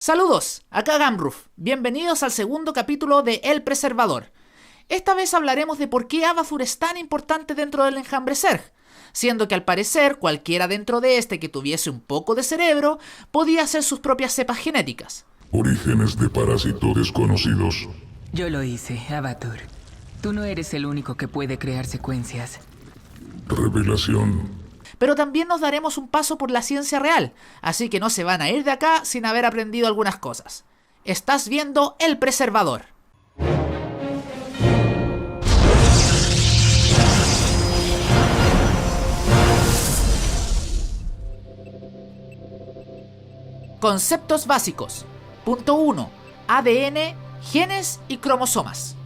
Saludos, acá Gamruf, bienvenidos al segundo capítulo de El Preservador. Esta vez hablaremos de por qué Abathur es tan importante dentro del enjambre Zerg, siendo que al parecer cualquiera dentro de este que tuviese un poco de cerebro podía hacer sus propias cepas genéticas. Orígenes de parásito desconocidos. Yo lo hice, Abathur. Tú no eres el único que puede crear secuencias. Revelación. Pero también nos daremos un paso por la ciencia real, así que no se van a ir de acá sin haber aprendido algunas cosas. Estás viendo El Preservador. Conceptos básicos. Punto 1. ADN, genes y cromosomas.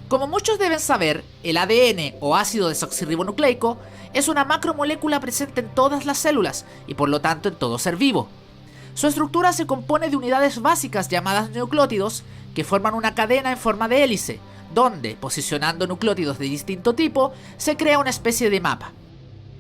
Como muchos deben saber, el ADN o ácido desoxirribonucleico es una macromolécula presente en todas las células y por lo tanto en todo ser vivo. Su estructura se compone de unidades básicas llamadas nucleótidos que forman una cadena en forma de hélice, donde, posicionando nucleótidos de distinto tipo, se crea una especie de mapa.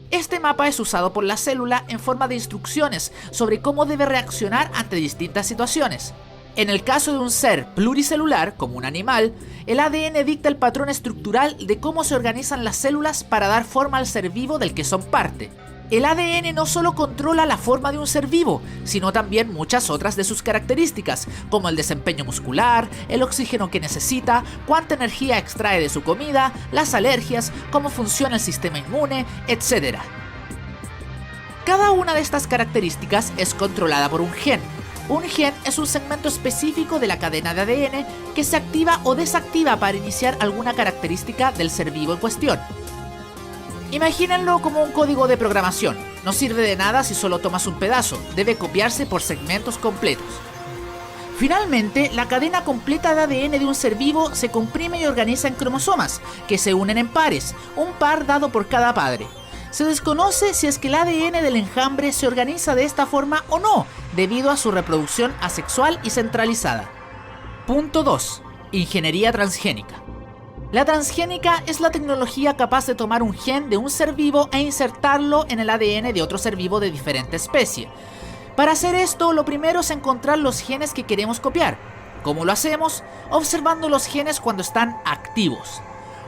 Este mapa es usado por la célula en forma de instrucciones sobre cómo debe reaccionar ante distintas situaciones. En el caso de un ser pluricelular, como un animal, el ADN dicta el patrón estructural de cómo se organizan las células para dar forma al ser vivo del que son parte. El ADN no solo controla la forma de un ser vivo, sino también muchas otras de sus características, como el desempeño muscular, el oxígeno que necesita, cuánta energía extrae de su comida, las alergias, cómo funciona el sistema inmune, etc. Cada una de estas características es controlada por un gen. Un gen es un segmento específico de la cadena de ADN que se activa o desactiva para iniciar alguna característica del ser vivo en cuestión. Imagínenlo como un código de programación. No sirve de nada si solo tomas un pedazo, debe copiarse por segmentos completos. Finalmente, la cadena completa de ADN de un ser vivo se comprime y organiza en cromosomas, que se unen en pares, un par dado por cada padre. Se desconoce si es que el ADN del enjambre se organiza de esta forma o no, debido a su reproducción asexual y centralizada. Punto 2. Ingeniería transgénica. La transgénica es la tecnología capaz de tomar un gen de un ser vivo e insertarlo en el ADN de otro ser vivo de diferente especie. Para hacer esto, lo primero es encontrar los genes que queremos copiar. ¿Cómo lo hacemos? Observando los genes cuando están activos.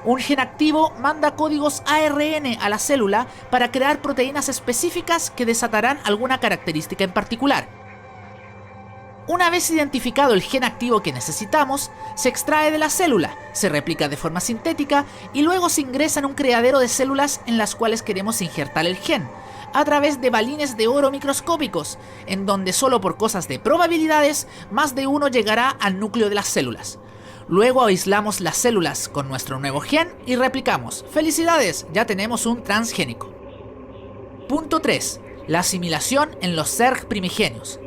Un gen activo manda códigos ARN a la célula para crear proteínas específicas que desatarán alguna característica en particular. Una vez identificado el gen activo que necesitamos, se extrae de la célula, se replica de forma sintética y luego se ingresa en un criadero de células en las cuales queremos injertar el gen, a través de balines de oro microscópicos, en donde solo por cosas de probabilidades, más de uno llegará al núcleo de las células. Luego aislamos las células con nuestro nuevo gen y replicamos. ¡Felicidades! Ya tenemos un transgénico. Punto 3. La asimilación en los Zerg primigenios.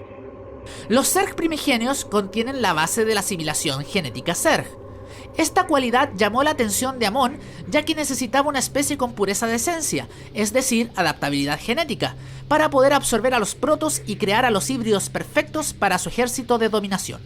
Los Zerg primigenios contienen la base de la asimilación genética Zerg. Esta cualidad llamó la atención de Amon, ya que necesitaba una especie con pureza de esencia, es decir, adaptabilidad genética, para poder absorber a los protos y crear a los híbridos perfectos para su ejército de dominación.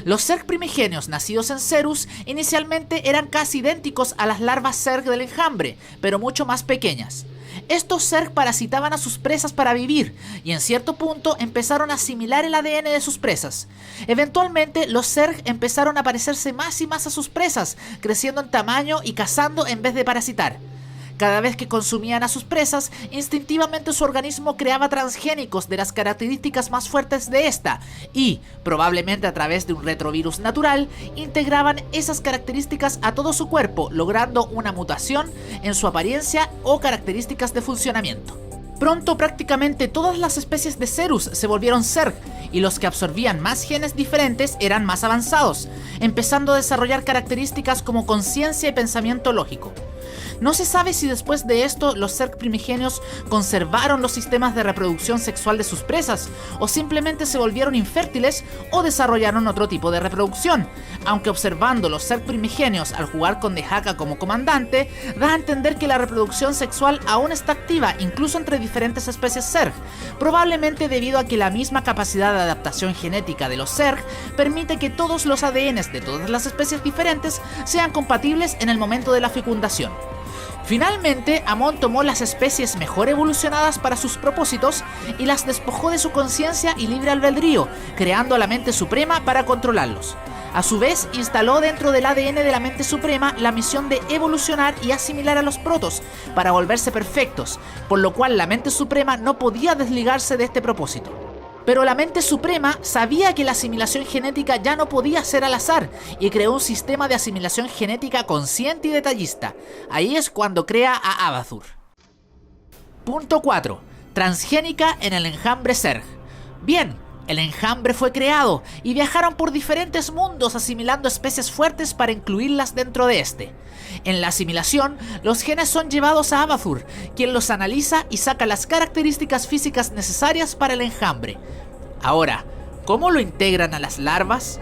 Los Zerg primigenios nacidos en Cerus inicialmente eran casi idénticos a las larvas Zerg del enjambre, pero mucho más pequeñas. Estos Zerg parasitaban a sus presas para vivir y en cierto punto empezaron a asimilar el ADN de sus presas. Eventualmente los Zerg empezaron a parecerse más y más a sus presas, creciendo en tamaño y cazando en vez de parasitar. Cada vez que consumían a sus presas, instintivamente su organismo creaba transgénicos de las características más fuertes de esta y, probablemente a través de un retrovirus natural, integraban esas características a todo su cuerpo, logrando una mutación en su apariencia o características de funcionamiento. Pronto prácticamente todas las especies de Cerus se volvieron Zerg y los que absorbían más genes diferentes eran más avanzados, empezando a desarrollar características como conciencia y pensamiento lógico. No se sabe si después de esto los Zerg primigenios conservaron los sistemas de reproducción sexual de sus presas, o simplemente se volvieron infértiles o desarrollaron otro tipo de reproducción, aunque observando los Zerg primigenios al jugar con Dehaka como comandante, da a entender que la reproducción sexual aún está activa incluso entre diferentes especies Zerg, probablemente debido a que la misma capacidad de adaptación genética de los Zerg permite que todos los ADNs de todas las especies diferentes sean compatibles en el momento de la fecundación. Finalmente, Amon tomó las especies mejor evolucionadas para sus propósitos y las despojó de su conciencia y libre albedrío, creando a la mente suprema para controlarlos. A su vez, instaló dentro del ADN de la mente suprema la misión de evolucionar y asimilar a los protos para volverse perfectos, por lo cual la mente suprema no podía desligarse de este propósito. Pero la mente suprema sabía que la asimilación genética ya no podía ser al azar y creó un sistema de asimilación genética consciente y detallista. Ahí es cuando crea a Abathur. Punto 4. Transgénica en el enjambre Zerg. Bien, el enjambre fue creado y viajaron por diferentes mundos asimilando especies fuertes para incluirlas dentro de este. En la asimilación, los genes son llevados a Abathur, quien los analiza y saca las características físicas necesarias para el enjambre. Ahora, ¿cómo lo integran a las larvas?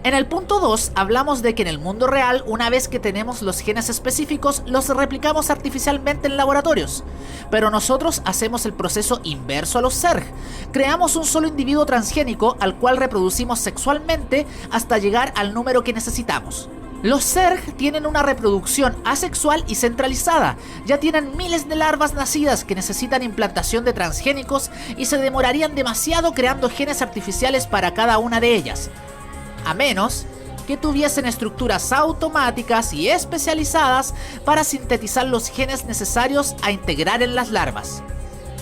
En el punto 2 hablamos de que en el mundo real, una vez que tenemos los genes específicos, los replicamos artificialmente en laboratorios. Pero nosotros hacemos el proceso inverso a los Zerg. Creamos un solo individuo transgénico al cual reproducimos sexualmente hasta llegar al número que necesitamos. Los Zerg tienen una reproducción asexual y centralizada. Ya tienen miles de larvas nacidas que necesitan implantación de transgénicos y se demorarían demasiado creando genes artificiales para cada una de ellas. A menos que tuviesen estructuras automáticas y especializadas para sintetizar los genes necesarios a integrar en las larvas.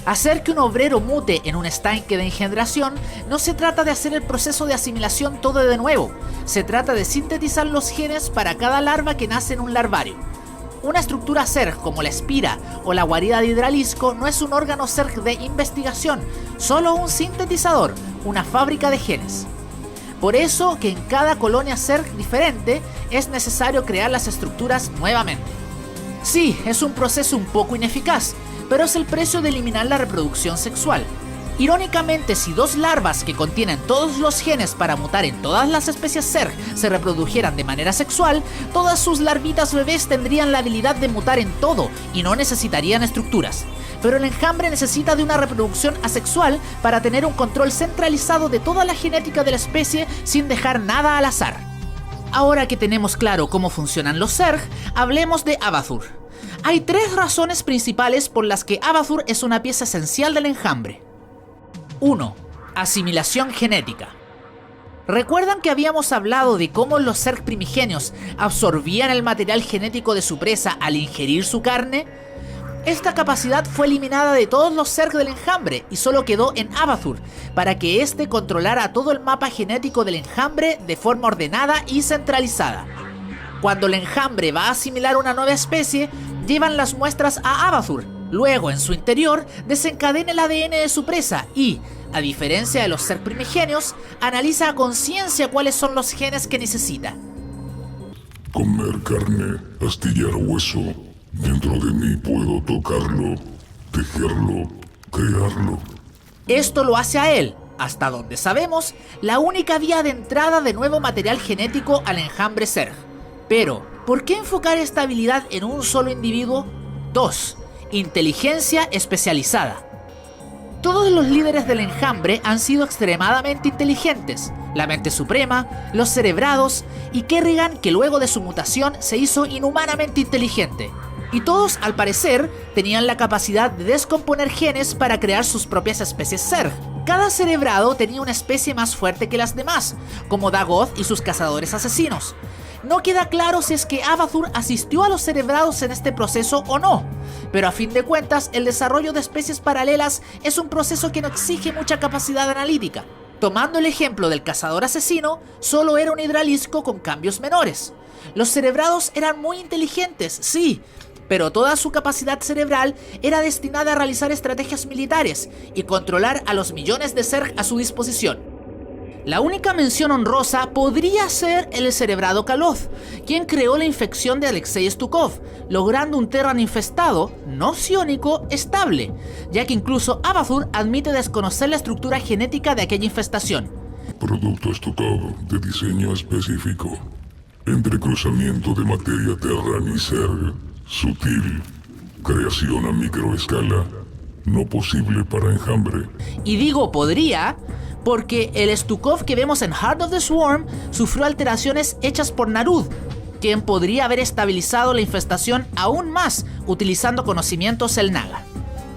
Hacer que un obrero mute en un estanque de engendración no se trata de hacer el proceso de asimilación todo de nuevo, se trata de sintetizar los genes para cada larva que nace en un larvario. Una estructura Zerg como la espira o la guarida de hidralisco no es un órgano Zerg de investigación, solo un sintetizador, una fábrica de genes. Por eso que en cada colonia Zerg diferente es necesario crear las estructuras nuevamente. Sí, es un proceso un poco ineficaz, pero es el precio de eliminar la reproducción sexual. Irónicamente, si dos larvas que contienen todos los genes para mutar en todas las especies Zerg se reprodujeran de manera sexual, todas sus larvitas bebés tendrían la habilidad de mutar en todo y no necesitarían estructuras. Pero el enjambre necesita de una reproducción asexual para tener un control centralizado de toda la genética de la especie sin dejar nada al azar. Ahora que tenemos claro cómo funcionan los Zerg, hablemos de Abathur. Hay 3 razones principales por las que Abathur es una pieza esencial del enjambre. 1. Asimilación genética. ¿Recuerdan que habíamos hablado de cómo los Zerg primigenios absorbían el material genético de su presa al ingerir su carne? Esta capacidad fue eliminada de todos los Zerg del enjambre y solo quedó en Abathur, para que éste controlara todo el mapa genético del enjambre de forma ordenada y centralizada. Cuando el enjambre va a asimilar una nueva especie, llevan las muestras a Abathur. Luego, en su interior, desencadena el ADN de su presa y, a diferencia de los Zerg primigenios, analiza a conciencia cuáles son los genes que necesita. Comer carne, astillar hueso. Dentro de mí puedo tocarlo, tejerlo, crearlo. Esto lo hace a él, hasta donde sabemos, la única vía de entrada de nuevo material genético al enjambre Zerg. Pero, ¿por qué enfocar esta habilidad en un solo individuo? 2. Inteligencia especializada. Todos los líderes del enjambre han sido extremadamente inteligentes. La mente suprema, los cerebrados y Kerrigan, que luego de su mutación se hizo inhumanamente inteligente. Y todos, al parecer, tenían la capacidad de descomponer genes para crear sus propias especies Zerg. Cada cerebrado tenía una especie más fuerte que las demás, como Dagoth y sus cazadores asesinos. No queda claro si es que Abathur asistió a los cerebrados en este proceso o no, pero a fin de cuentas el desarrollo de especies paralelas es un proceso que no exige mucha capacidad analítica. Tomando el ejemplo del cazador asesino, solo era un hidralisco con cambios menores. Los cerebrados eran muy inteligentes, sí, pero toda su capacidad cerebral era destinada a realizar estrategias militares y controlar a los millones de Zerg a su disposición. La única mención honrosa podría ser el cerebrado Kaloth, quien creó la infección de Alexei Stukov, logrando un Terran infestado, no psiónico, estable, ya que incluso Abathur admite desconocer la estructura genética de aquella infestación. Producto Stukov de diseño específico. Entrecruzamiento de materia Terran y Zerg. Sutil. Creación a microescala. No posible para enjambre. Y digo podría, porque el Stukov que vemos en Heart of the Swarm sufrió alteraciones hechas por Narud. quien podría haber estabilizado la infestación aún más utilizando conocimientos el Naga.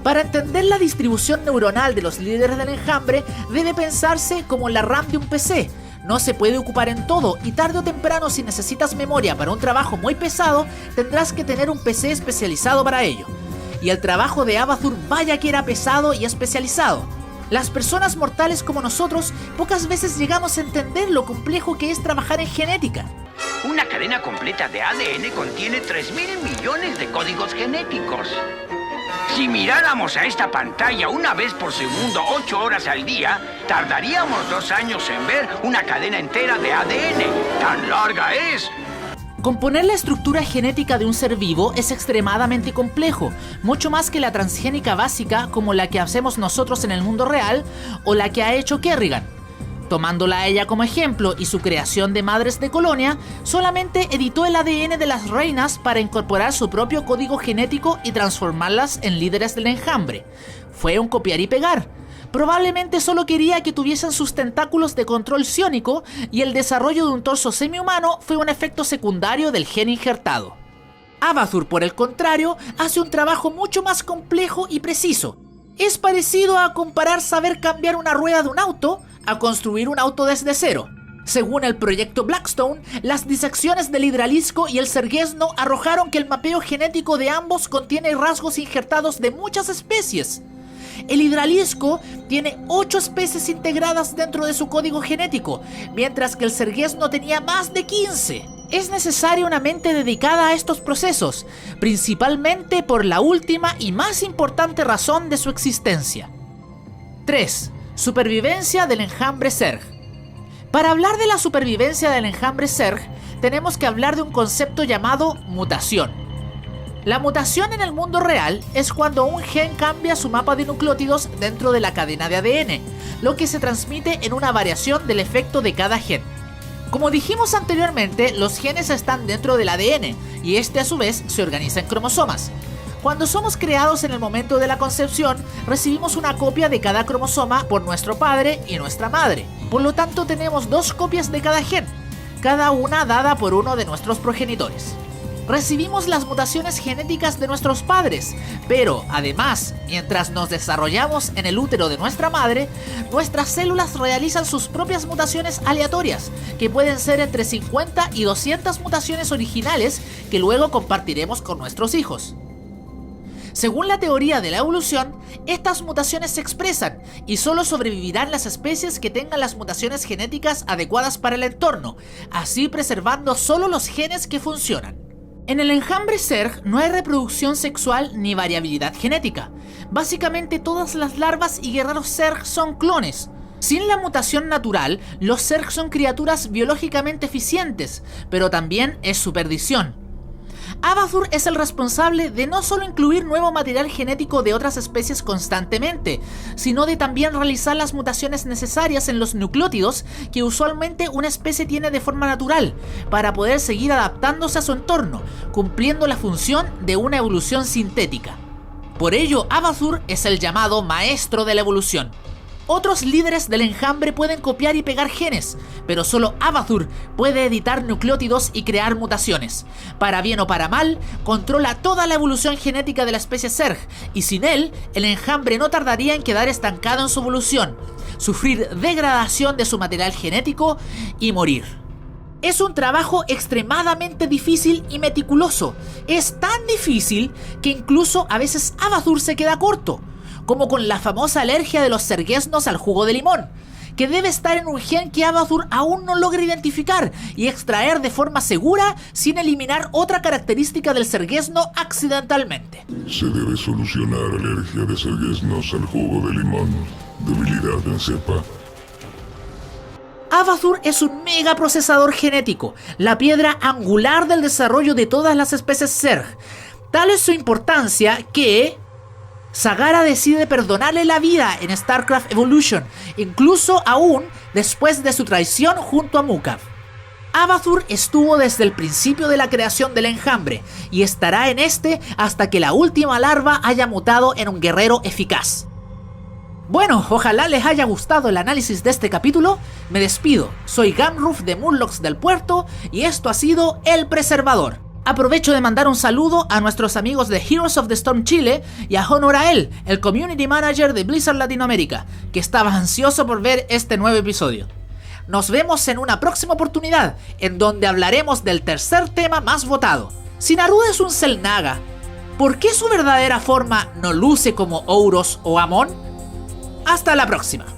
Para entender la distribución neuronal de los líderes del enjambre, debe pensarse como la RAM de un PC. No se puede ocupar en todo y tarde o temprano, si necesitas memoria para un trabajo muy pesado, tendrás que tener un PC especializado para ello. Y el trabajo de Abathur vaya que era pesado y especializado. Las personas mortales como nosotros pocas veces llegamos a entender lo complejo que es trabajar en genética. Una cadena completa de ADN contiene 3.000 millones de códigos genéticos. Si miráramos a esta pantalla una vez por segundo, 8 horas al día, tardaríamos 2 años en ver una cadena entera de ADN. ¡Tan larga es! Componer la estructura genética de un ser vivo es extremadamente complejo, mucho más que la transgénica básica como la que hacemos nosotros en el mundo real o la que ha hecho Kerrigan. Tomándola a ella como ejemplo y su creación de madres de colonia, solamente editó el ADN de las reinas para incorporar su propio código genético y transformarlas en líderes del enjambre. Fue un copiar y pegar. Probablemente solo quería que tuviesen sus tentáculos de control psiónico y el desarrollo de un torso semi-humano fue un efecto secundario del gen injertado. Abathur, por el contrario, hace un trabajo mucho más complejo y preciso. Es parecido a comparar saber cambiar una rueda de un auto a construir un auto desde cero. Según el proyecto Blackstone, las disecciones del hidralisco y el serguesno arrojaron que el mapeo genético de ambos contiene rasgos injertados de muchas especies. El hidralisco tiene 8 especies integradas dentro de su código genético, mientras que el serguesno tenía más de 15. Es necesaria una mente dedicada a estos procesos, principalmente por la última y más importante razón de su existencia. 3. Supervivencia del enjambre Zerg. Para hablar de la supervivencia del enjambre Zerg, tenemos que hablar de un concepto llamado mutación. La mutación en el mundo real es cuando un gen cambia su mapa de nucleótidos dentro de la cadena de ADN, lo que se transmite en una variación del efecto de cada gen. Como dijimos anteriormente, los genes están dentro del ADN y este a su vez se organiza en cromosomas. Cuando somos creados en el momento de la concepción, recibimos una copia de cada cromosoma por nuestro padre y nuestra madre. Por lo tanto, tenemos 2 copias de cada gen, cada una dada por uno de nuestros progenitores. Recibimos las mutaciones genéticas de nuestros padres, pero además, mientras nos desarrollamos en el útero de nuestra madre, nuestras células realizan sus propias mutaciones aleatorias, que pueden ser entre 50 y 200 mutaciones originales que luego compartiremos con nuestros hijos. Según la teoría de la evolución, estas mutaciones se expresan y solo sobrevivirán las especies que tengan las mutaciones genéticas adecuadas para el entorno, así preservando solo los genes que funcionan. En el enjambre Zerg no hay reproducción sexual ni variabilidad genética. Básicamente todas las larvas y guerreros Zerg son clones. Sin la mutación natural, los Zerg son criaturas biológicamente eficientes, pero también es su perdición. Abathur es el responsable de no solo incluir nuevo material genético de otras especies constantemente, sino de también realizar las mutaciones necesarias en los nucleótidos que usualmente una especie tiene de forma natural, para poder seguir adaptándose a su entorno, cumpliendo la función de una evolución sintética. Por ello, Abathur es el llamado maestro de la evolución. Otros líderes del enjambre pueden copiar y pegar genes, pero solo Abathur puede editar nucleótidos y crear mutaciones. Para bien o para mal, controla toda la evolución genética de la especie Zerg, y sin él, el enjambre no tardaría en quedar estancado en su evolución, sufrir degradación de su material genético y morir. Es un trabajo extremadamente difícil y meticuloso. Es tan difícil que incluso a veces Abathur se queda corto, como con la famosa alergia de los serguesnos al jugo de limón, que debe estar en un gen que Abathur aún no logra identificar y extraer de forma segura sin eliminar otra característica del serguesno accidentalmente. Se debe solucionar alergia de serguesnos al jugo de limón, debilidad en cepa. Abathur es un megaprocesador genético, la piedra angular del desarrollo de todas las especies Zerg. Tal es su importancia que Zagara decide perdonarle la vida en StarCraft Evolution, incluso aún después de su traición junto a Mukav. Abathur estuvo desde el principio de la creación del enjambre y estará en este hasta que la última larva haya mutado en un guerrero eficaz. Bueno, ojalá les haya gustado el análisis de este capítulo. Me despido, soy Gamruf de Murlocs del Puerto y esto ha sido El Preservador. Aprovecho de mandar un saludo a nuestros amigos de Heroes of the Storm Chile y a Honor a él, el Community Manager de Blizzard Latinoamérica, que estaba ansioso por ver este nuevo episodio. Nos vemos en una próxima oportunidad, en donde hablaremos del tercer tema más votado. Si Naruto es un Xel'Naga, ¿por qué su verdadera forma no luce como Ouros o Amon? Hasta la próxima.